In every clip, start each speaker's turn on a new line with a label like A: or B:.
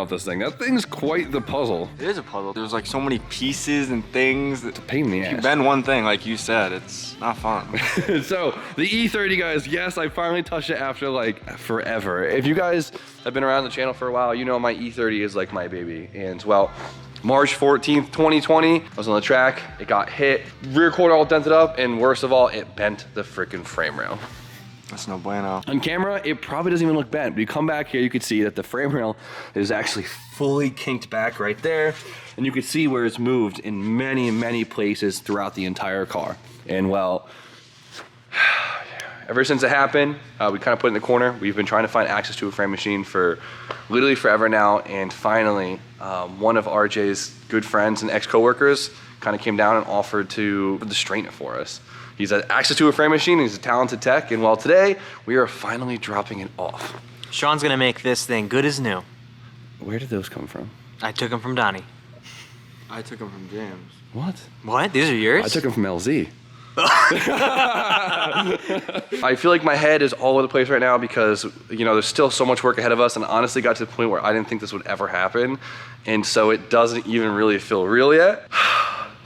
A: with this thing. That thing's quite the puzzle.
B: It is a puzzle. There's like so many pieces and things.
A: It's a pain in the ass.
B: You bend one thing, like you said, it's not fun.
A: So the E30, guys, yes, I finally touched it after like forever. If you guys have been around the channel for a while, you know my E30 is like my baby. And well, March 14th, 2020, I was on the track, it got hit, rear quarter all dented up, and worst of all, it bent the freaking frame rail.
B: That's no bueno.
A: On camera, it probably doesn't even look bent, but you come back here, you can see that the frame rail is actually fully kinked back right there, and you can see where it's moved in many, many places throughout the entire car. And well, ever since it happened, we kind of put it in the corner. We've been trying to find access to a frame machine for literally forever now, and finally, one of RJ's good friends and ex-coworkers kind of came down and offered to straighten it for us. He's had access to a frame machine, he's a talented tech, and well, today, we are finally dropping it off.
C: Sean's gonna make this thing good as new.
A: Where did those come from?
C: I took them from Donnie.
B: I took them from James.
A: What?
C: What? These are yours?
A: I took them from LZ. I feel like my head is all over the place right now because, you know, there's still so much work ahead of us, and honestly got to the point where I didn't think this would ever happen, and so it doesn't even really feel real yet.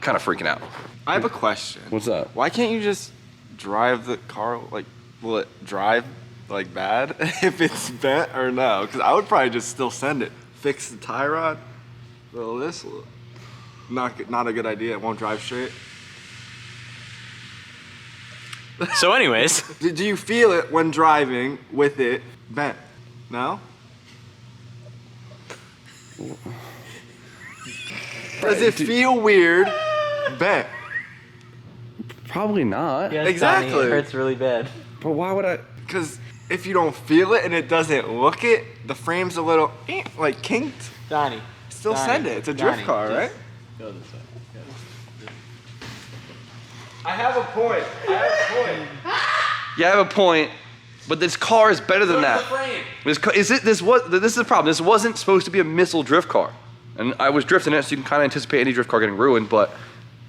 A: Kind of freaking out.
B: I have a question.
A: What's up?
B: Why can't you just drive the car, like, will it drive, like, bad if it's bent or no? Because I would probably just still send it. Fix the tie rod. Well, this, not a good idea. It won't drive straight.
C: So anyways.
B: Do you feel it when driving with it bent? No? Does it feel weird bent?
A: Probably not.
C: Yes,
B: Exactly.
C: Donnie, it hurts really bad.
A: But why would I?
B: Because if you don't feel it and it doesn't look it, the frame's a little, like, kinked.
C: Donnie.
B: Still
C: Donnie,
B: send it. It's a drift
C: Donnie,
B: car,
C: just
B: right?
C: Go this way.
B: I have a point.
A: Yeah, I have a point, but this car is better than that. This is the problem. This wasn't supposed to be a missile drift car, and I was drifting it, so you can kind of anticipate any drift car getting ruined. But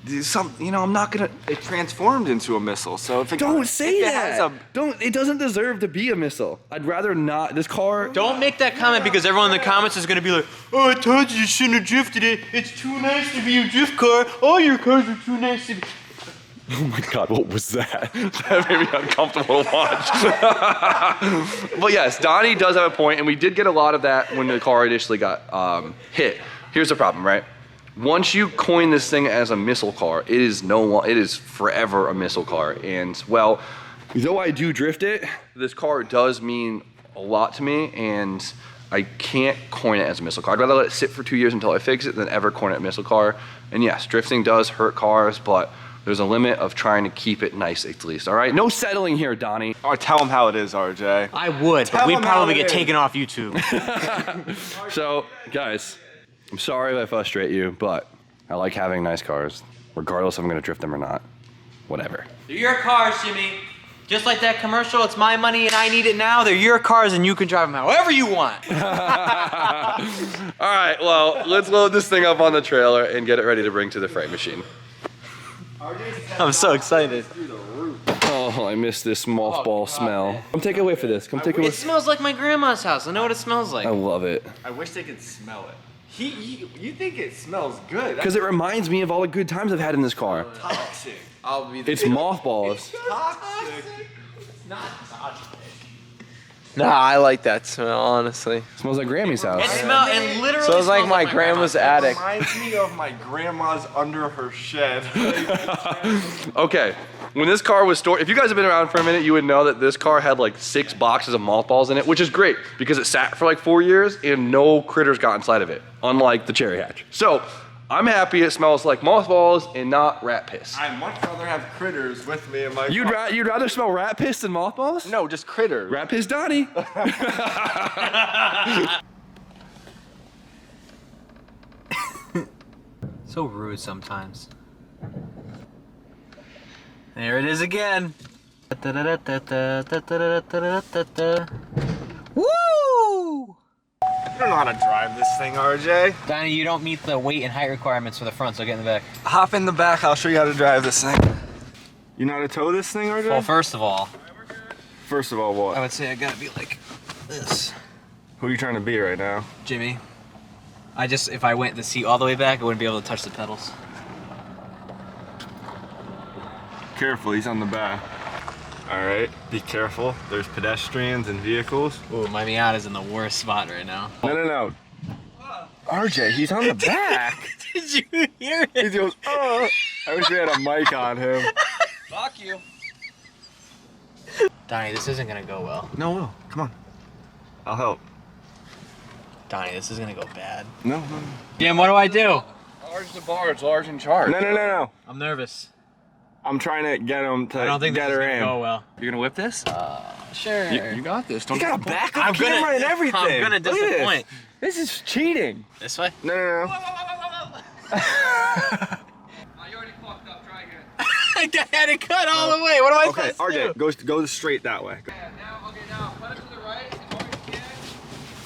A: I'm not gonna.
B: It transformed into a missile, so if it
A: Don't
B: if
A: say
B: it
A: that.
B: has a,
A: It doesn't deserve to be a missile. I'd rather not. This car.
C: Don't make that comment because everyone in the comments is gonna be like, oh, I told you shouldn't have drifted it. It's too nice to be a drift car. All your cars are too nice to be.
A: Oh my God, what was that? That made me uncomfortable to watch. But yes, Donnie does have a point, and we did get a lot of that when the car initially got hit. Here's the problem, right? Once you coin this thing as a missile car, it is forever a missile car. And well, though I do drift it, this car does mean a lot to me, and I can't coin it as a missile car. I'd rather let it sit for 2 years until I fix it than ever coin it a missile car. And yes, drifting does hurt cars, but there's a limit of trying to keep it nice at least, all right? No settling here, Donnie.
B: or tell them how it is, RJ.
C: I would, but we'd
B: them how
C: probably
B: it
C: get
B: is.
C: taken off YouTube.
A: So, guys, I'm sorry if I frustrate you, but I like having nice cars, regardless if I'm gonna drift them or not. Whatever.
C: They're your cars, Jimmy. Just like that commercial, it's my money and I need it now. They're your cars and you can drive them however you want.
A: All right, well, let's load this thing up on the trailer and get it ready to bring to the frame machine.
C: I'm so excited.
A: Oh, I miss this mothball smell. Come take a whiff of this. Come take a
C: It
A: whiff.
C: smells like my grandma's house. I know what it smells like.
A: I love it.
B: I wish they could smell it. You think it smells good?
A: Because it reminds me of all the good times I've had in this car.
B: Toxic.
A: It's mothballs.
B: Toxic.
D: Nah, I like that smell, honestly.
A: Smells like Grammy's house.
C: It smells and literally
D: So it's like
C: smells
D: my grandma's attic.
B: Reminds me of my grandma's under her shed.
A: Okay, when this car was stored, if you guys have been around for a minute, you would know that this car had like 6 boxes of mothballs in it, which is great because it sat for like 4 years and no critters got inside of it, unlike the Cherry Hatch. So, I'm happy it smells like mothballs and not rat piss.
B: I'd much rather have critters with me in my
A: You'd rather smell rat piss than mothballs?
B: No, just critters.
A: Rat piss Donnie.
C: So rude sometimes. There it is again. Woo!
B: You don't know how to drive this thing, RJ.
C: Donnie, you don't meet the weight and height requirements for the front, so get in the back.
B: Hop in the back, I'll show you how to drive this thing. You know how to tow this thing, RJ?
C: Well, first of all,
B: First of all,
C: I
B: what?
C: would say I gotta be like this.
B: Who are you trying to be right now?
C: Jimmy. If I went the seat all the way back, I wouldn't be able to touch the pedals.
B: Careful, he's on the back. All right, be careful. There's pedestrians and vehicles.
C: Ooh, my Miata's in the worst spot right now.
B: No. RJ, he's on the back.
C: Did you hear
B: He
C: it?
B: goes, oh. I wish we had a mic on him.
A: Fuck you.
C: Donnie, this isn't gonna go well.
B: No, come on. I'll help.
C: Donnie, this is gonna go bad.
B: No.
C: Jim, what do I do?
A: Large the barge, large in charge.
B: No.
C: I'm nervous.
B: I'm trying to get him to
C: I don't think
B: get
C: this is
B: her
C: gonna
B: in.
C: go well.
A: You're gonna whip this?
C: Sure.
A: You got this. Don't
B: He got a
A: get
B: backup
C: I'm gonna-
B: camera and everything.
C: I'm gonna
B: Look at this.
C: disappoint.
B: This is cheating.
C: This way?
B: No.
A: You already fucked up. Try again.
C: I had it cut all the way. What am I
B: Okay,
C: supposed to
B: RJ,
C: do?
B: go straight that way.
A: Yeah, now cut it to the right as hard as you can.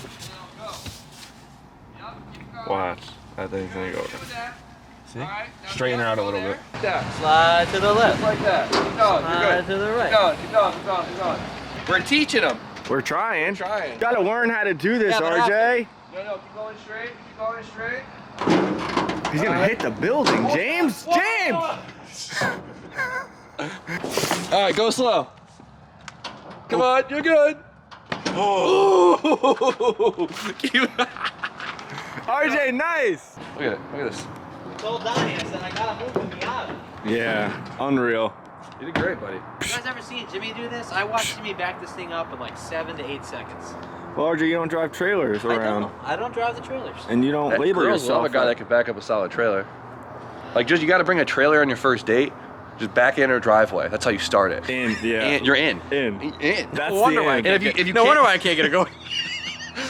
A: And now go. Yup, keep going.
B: Watch. I think he's gonna go.
A: Do that.
B: See?
A: All right, now
B: Straighten her out a little bit.
A: Like that.
C: Slide to the left.
A: Like that. Keep going. You're
C: Slide
A: good.
C: to the right.
A: Keep going. We're teaching them.
B: We're trying.
A: Trying.
B: Gotta learn how to do this,
C: Yeah, but
B: RJ.
A: No, keep going straight. Keep going straight.
B: He's gonna hit the building, James. James!
A: All right, go slow. Come on, you're good. Oh.
B: RJ, nice.
A: Look at it. Look at this.
C: I told Donnie, I said, I gotta move the Miata.
B: Yeah, unreal.
A: You did great, buddy.
C: You guys ever seen Jimmy do this? I watched Jimmy back this thing up in like 7 to 8 seconds.
B: Well, RJ, you don't drive trailers around.
C: I don't drive the trailers.
B: And you don't label
A: Girls
B: yourself.
A: love a guy that can back up a solid trailer. Like, just you got to bring a trailer on your first date. Just back in her driveway. That's how you start it.
B: In, yeah.
A: And you're in.
B: In.
A: That's
B: No wonder why I
A: And
B: can't
A: if you
C: No
A: can't-
C: wonder why I can't get it going.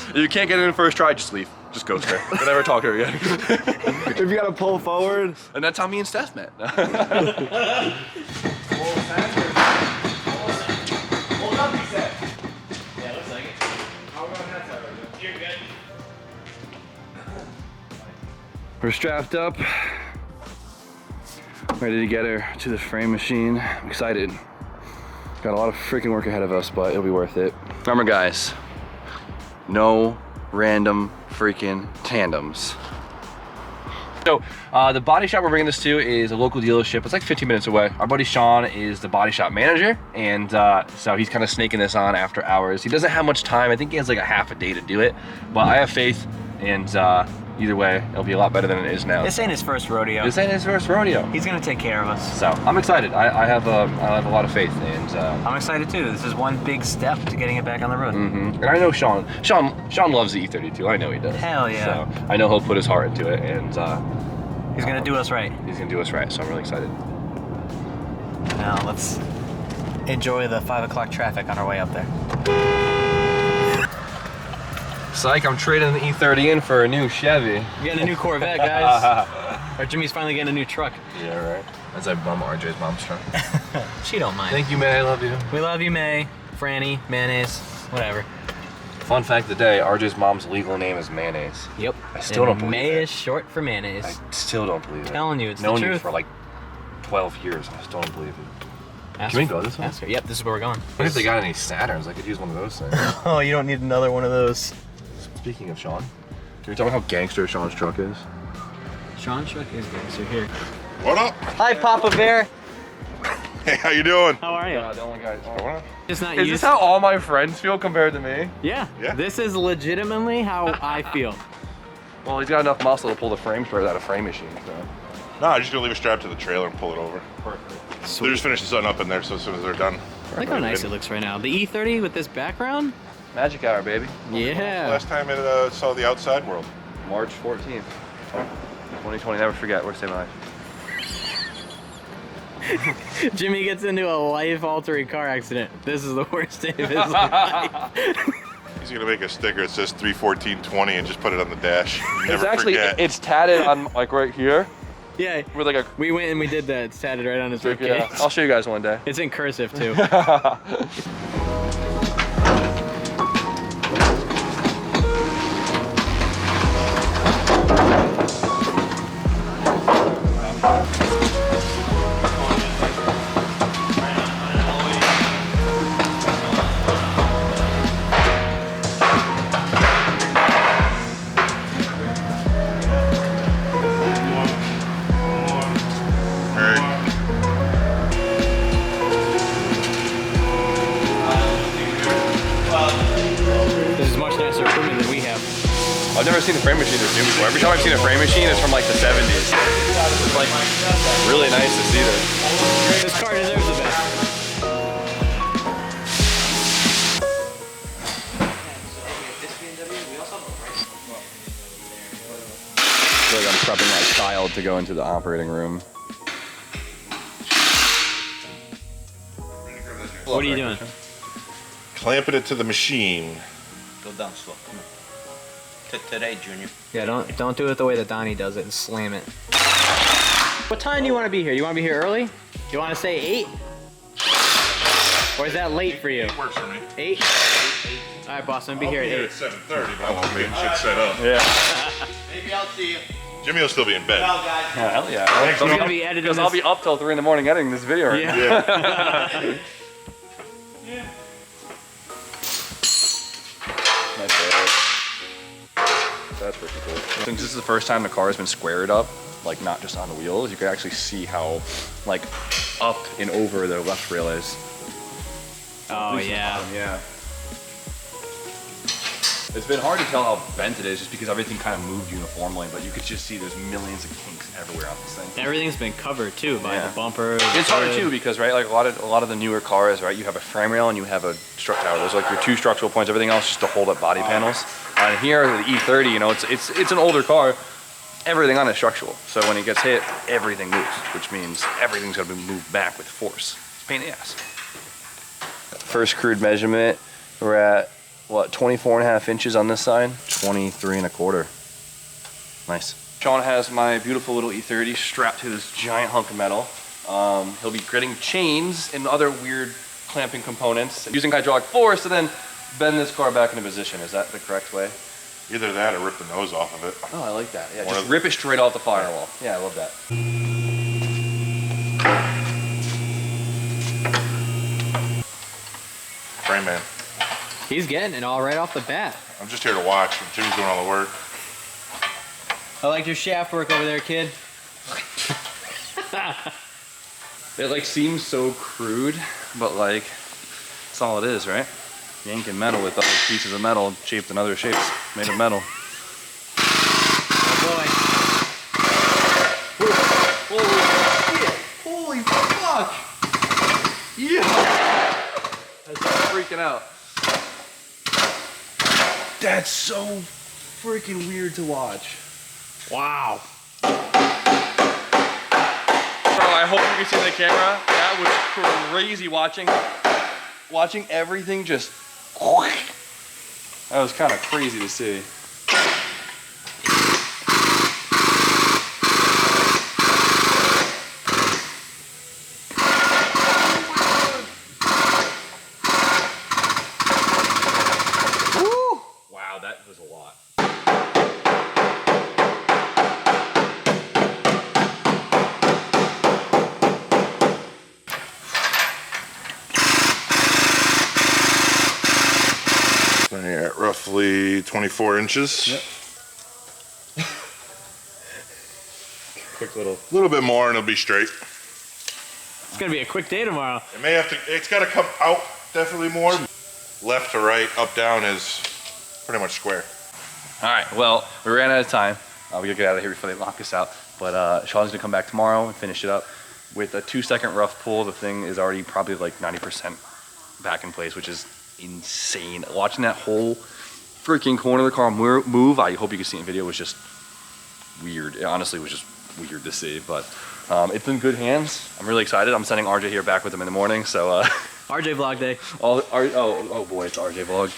A: If you can't get it in first try, just leave. Just ghost her. Don't ever talk to her again.
B: If you gotta pull forward.
A: And that's how me and Steph met.
C: Hold up, he said. Yeah, looks like it. You're good.
A: We're strapped up. Ready to get her to the frame machine. I'm excited. Got a lot of freaking work ahead of us, but it'll be worth it. Remember, guys, no random freaking tandems. So the body shop we're bringing this to is a local dealership. It's like 15 minutes away. Our buddy Sean is the body shop manager, and so he's kind of snaking this on after hours. He doesn't have much time. I think he has like a half a day to do it, but I have faith, and either way, it'll be a lot better than it is now.
C: This ain't his first rodeo.
A: This ain't his first rodeo.
C: He's gonna take care of us.
A: So I'm excited. I have a lot of faith, and
C: I'm excited too. This is one big step to getting it back on the road.
A: and I know Sean loves the E30 too. I know he does.
C: Hell yeah.
A: So I know he'll put his heart into it, and
C: He's gonna do us right.
A: he's gonna do us right. So I'm really excited.
C: Now let's enjoy the 5 o'clock traffic on our way up there.
A: Psych! I'm trading the E30 in for a new Chevy.
C: We're getting a new Corvette, guys. Or Jimmy's finally getting a new truck.
A: Yeah, right. As I bum RJ's mom's truck.
C: She don't mind.
A: Thank you, May. I love you.
C: We love you, May, Franny, mayonnaise, whatever.
A: Fun fact of the day: RJ's mom's legal name is Mayonnaise.
C: Yep.
A: I still don't believe
C: May
A: it.
C: is short for mayonnaise.
A: I still don't believe it.
C: Telling you, it's the
A: known you
C: truth.
A: for like 12 years. I still don't believe it.
C: Ask
A: Can we
C: her-
A: go this way?
C: ask her. Yep, this is where we're going.
A: What if they got any Saturns? I could use one of those things.
C: Oh, you don't need another one of those.
A: Speaking of Sean, can you tell me how gangster Sean's truck is?
C: Sean's truck is gangster here.
E: What up?
C: Hi, Papa Bear.
E: Hey, how you doing?
C: How are you?
A: The only guy.
C: Just not
A: Is
C: used.
A: this how all my friends feel compared to me?
C: Yeah.
E: Yeah.
C: This is legitimately how I feel.
A: Well, he's got enough muscle to pull the frame spread out of frame machine. So.
E: No, I'm just gonna leave it strapped to the trailer and pull it over. They're just finishing setting up in there, so as soon as they're done.
C: Look how nice it looks right now. The E30 with this background.
A: Magic hour, baby.
C: Yeah.
E: Last time it saw the outside world.
A: March 14th. 2020, never forget. We're saving life.
C: Jimmy gets into a life-altering car accident. This is the worst day of his life.
E: He's gonna make a sticker that says 31420 and just put it on the dash. Never
A: It's actually,
E: forget.
A: it's tatted on like right here
C: Yeah.
A: with like a.
C: We went and we did that. It's tatted right on his ribcage.
A: Yeah, I'll show you guys one day.
C: It's in cursive too.
A: frame machine there's new before. Every time I've seen a frame machine, it's from like the 70s. It's like really nice to see this.
C: This car deserves the best.
A: I feel like I'm prepping my child to go into the operating room.
C: What are you doing?
E: Clamping it to the machine.
C: Go down slow. Come on. Today, Junior. Yeah, don't do it the way that Donnie does it and slam it. What time do you want to be here? You want to be here early? You want to say 8? Or is that late for you?
E: 8 works for me.
C: 8? All right, boss. I'm gonna be here at 8.
E: At 7:30, but I won't be shit set up.
A: Yeah.
F: Maybe I'll see you.
E: Jimmy will still be in bed.
F: Well, guys.
A: Hell yeah.
E: Thanks,
C: It's
E: man.
C: gonna be edited.
A: Because I'll be up till 3 in the morning editing this video right now.
E: Yeah.
A: Nice area. That's pretty cool. Since this is the first time the car has been squared up, like not just on the wheels, you can actually see how like up and over the left rail is.
C: Oh yeah.
A: Yeah. It's been hard to tell how bent it is just because everything kind of moved uniformly, but you could just see there's millions of kinks everywhere on this thing.
C: Everything's been covered too by
A: Yeah.
C: the bumper.
A: It's hard too because right, like a lot of the newer cars, right? You have a frame rail and you have a strut tower. Those are like your 2 structural points. Everything else just to hold up body panels. And here, the E30, you know, it's an older car. Everything on it is structural. So when it gets hit, everything moves, which means everything's gonna be moved back with force. It's a pain in the ass. First crude measurement, we're at what, 24.5 inches on this side, 23.25. Nice. Sean has my beautiful little E30 strapped to this giant hunk of metal. He'll be gritting chains and other weird clamping components, using hydraulic force to then bend this car back into position. Is that the correct way?
E: Either that or rip the nose off of it.
A: Oh, I like that. Yeah,
E: One
A: just
E: of-
A: rip it straight off the firewall. Yeah, I love that.
E: Frame man.
C: He's getting it all right off the bat.
E: I'm just here to watch. Jimmy's doing all the work.
C: I liked your shaft work over there, kid.
A: It like seems so crude, but like, that's all it is, right? Yanking metal with other pieces of metal shaped in other shapes, made of metal.
C: Oh
A: Holy fuck! Yeah! I started freaking out. That's so freaking weird to watch.
C: boy. Wow.
A: Bro, I hope you can see the camera. That was crazy watching everything just. That was kind of crazy to see. Wow, that was a lot.
E: So you're at roughly 24 inches.
A: Yep. Quick little.
E: A little bit more and it'll be straight.
C: It's gonna be a quick day tomorrow.
E: It may have to, it's got to come out definitely more. Left to right, up, down is pretty much square.
A: All right, well, we ran out of time. We gotta get out of here before they lock us out. But Sean's gonna come back tomorrow and finish it up. With a 2-second rough pull, the thing is already probably like 90% back in place, which is insane. Watching that whole freaking corner of the car move, I hope you can see it in video, was just weird. It honestly was just weird to see, but it's in good hands. I'm really excited. I'm sending RJ here back with him in the morning, so
C: RJ vlog day.
A: oh boy, it's RJ vlog.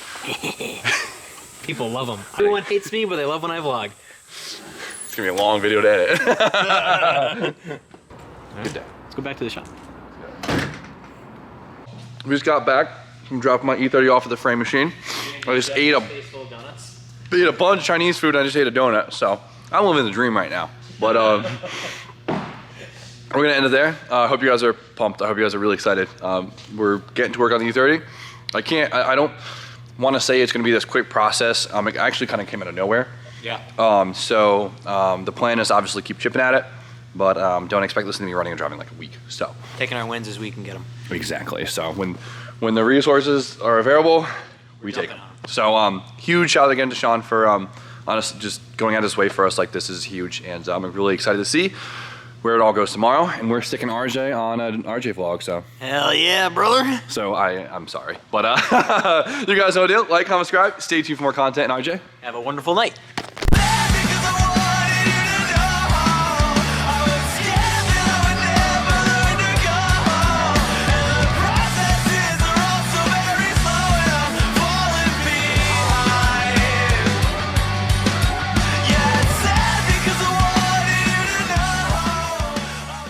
C: People love him. Everyone hates me, but they love when I vlog.
A: It's gonna be a long video to edit. Good day.
C: Let's go back to the shop.
A: We just got back from dropping my E30 off at the frame machine. I just ate a bunch of Chinese food and I just ate a donut, so I'm living the dream right now. But we're gonna end it there. I hope you guys are pumped. I hope you guys are really excited. We're getting to work on the E30. I don't want to say it's gonna be this quick process. It actually kind of came out of nowhere.
C: Yeah.
A: The plan is obviously keep chipping at it, but don't expect this to be running and driving like a week. So
C: Taking our wins as we can get them.
A: exactly. So when the resources are available, we take them. So huge shout out again to Sean for honestly, just going out of his way for us like this is huge, and I'm really excited to see where it all goes tomorrow. And we're sticking RJ on an RJ vlog, so.
C: Hell yeah, brother.
A: So I'm sorry, but you guys know the deal. Like, comment, subscribe. Stay tuned for more content. And RJ.
C: Have a wonderful night.